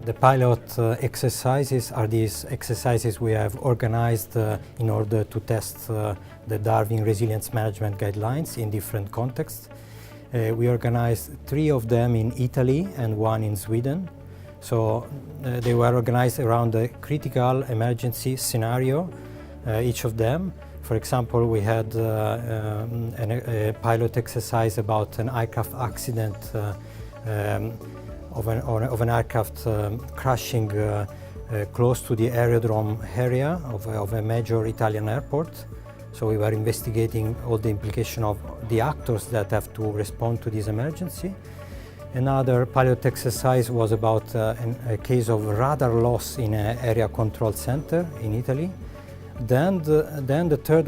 The pilot exercises are these exercises we have organized in order to test the DARWIN Resilience Management Guidelines in different contexts. We organized 3 of them in Italy and 1 in Sweden. So they were organized around a critical emergency scenario, each of them. For example, we had a pilot exercise about an aircraft accident of an aircraft crashing close to the aerodrome area of a major Italian airport. So we were investigating all the implications of the actors that have to respond to this emergency. Another pilot exercise was about a case of radar loss in an area control center in Italy. Then the third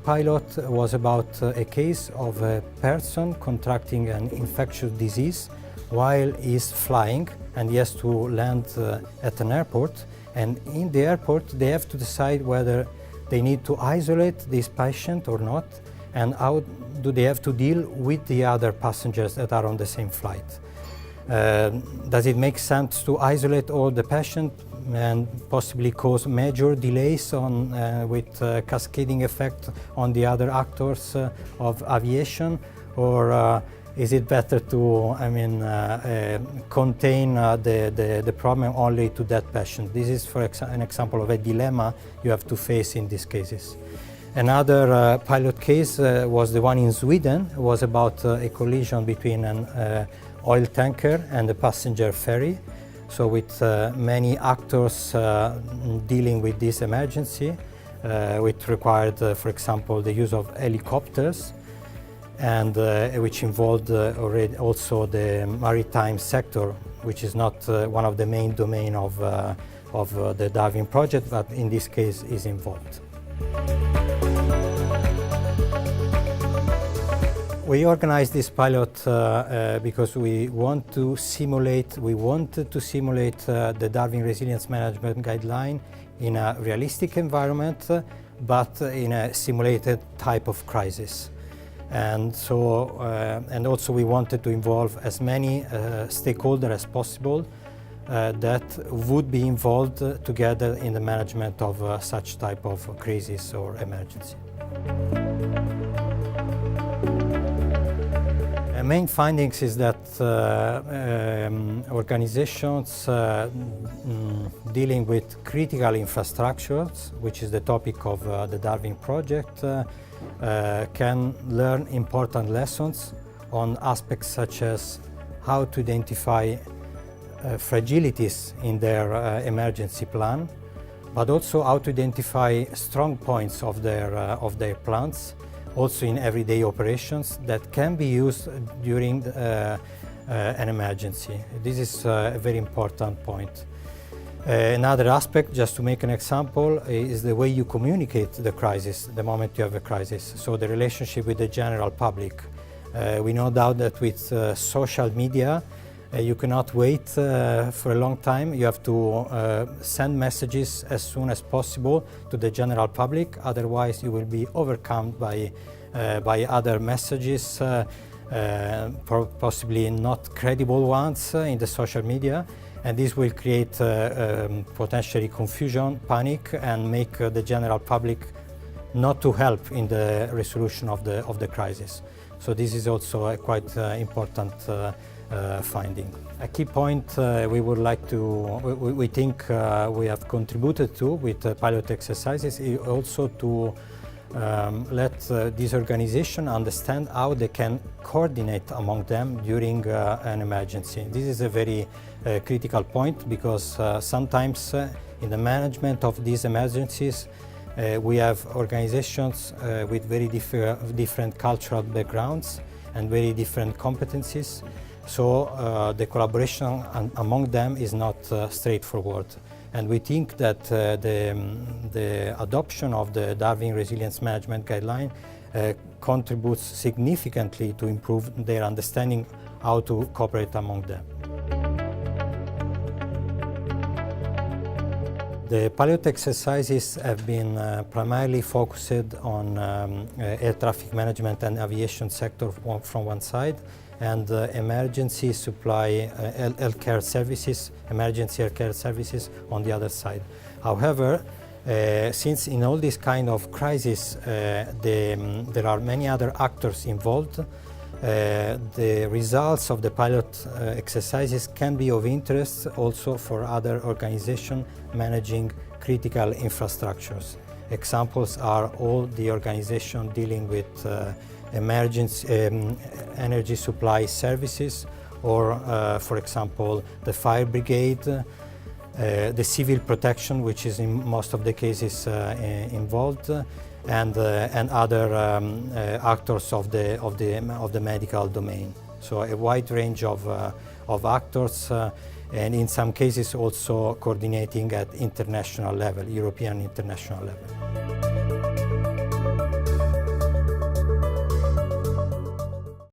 pilot was about a case of a person contracting an infectious disease while he's flying, and he has to land at an airport. And in the airport, they have to decide whether they need to isolate this patient or not, and how do they have to deal with the other passengers that are on the same flight. Does it make sense to isolate all the patients and possibly cause major delays with cascading effect on the other actors of aviation, or is it better to contain the problem only to that patient? This is an example of a dilemma you have to face in these cases. Another pilot case was the one in Sweden. It was about a collision between an oil tanker and a passenger ferry. So with many actors dealing with this emergency, which required, for example, the use of helicopters, and which involved already also the maritime sector, which is not one of the main domain of the DARWIN project, but in this case is involved. We organized this pilot because we wanted to simulate the DARWIN Resilience Management Guideline in a realistic environment, but in a simulated type of crisis. And so, and also we wanted to involve as many stakeholders as possible that would be involved together in the management of such type of crisis or emergency. Main findings is that organizations dealing with critical infrastructures, which is the topic of the DARWIN project, can learn important lessons on aspects such as how to identify fragilities in their emergency plan, but also how to identify strong points of their plans, also in everyday operations that can be used during an emergency. This is a very important point. Another aspect, just to make an example, is the way you communicate the crisis the moment you have a crisis. So the relationship with the general public. We no doubt that with social media, you cannot wait for a long time. You have to send messages as soon as possible to the general public. Otherwise, you will be overcome by other messages, possibly not credible ones in the social media. And this will create potentially confusion, panic, and make the general public not to help in the resolution of the crisis. So this is also a quite important finding. A key point we would like to, we think we have contributed to with pilot exercises is also to let this organization understand how they can coordinate among them during an emergency. This is a very critical point because sometimes in the management of these emergencies we have organizations with very different cultural backgrounds and very different competencies. So the collaboration among them is not straightforward. And we think that the adoption of the DARWIN Resilience Management Guideline contributes significantly to improve their understanding how to cooperate among them. The pilot exercises have been primarily focused on air traffic management and aviation sector from one side, and emergency supply healthcare services, emergency healthcare services on the other side. However, since in all these kind of crises there are many other actors involved, the results of the pilot exercises can be of interest also for other organizations managing critical infrastructures. Examples are all the organizations dealing with emergency energy supply services, or for example the fire brigade, the civil protection, which is in most of the cases involved, and other actors of the medical domain. So a wide range of actors, and in some cases also coordinating at international level, European international level.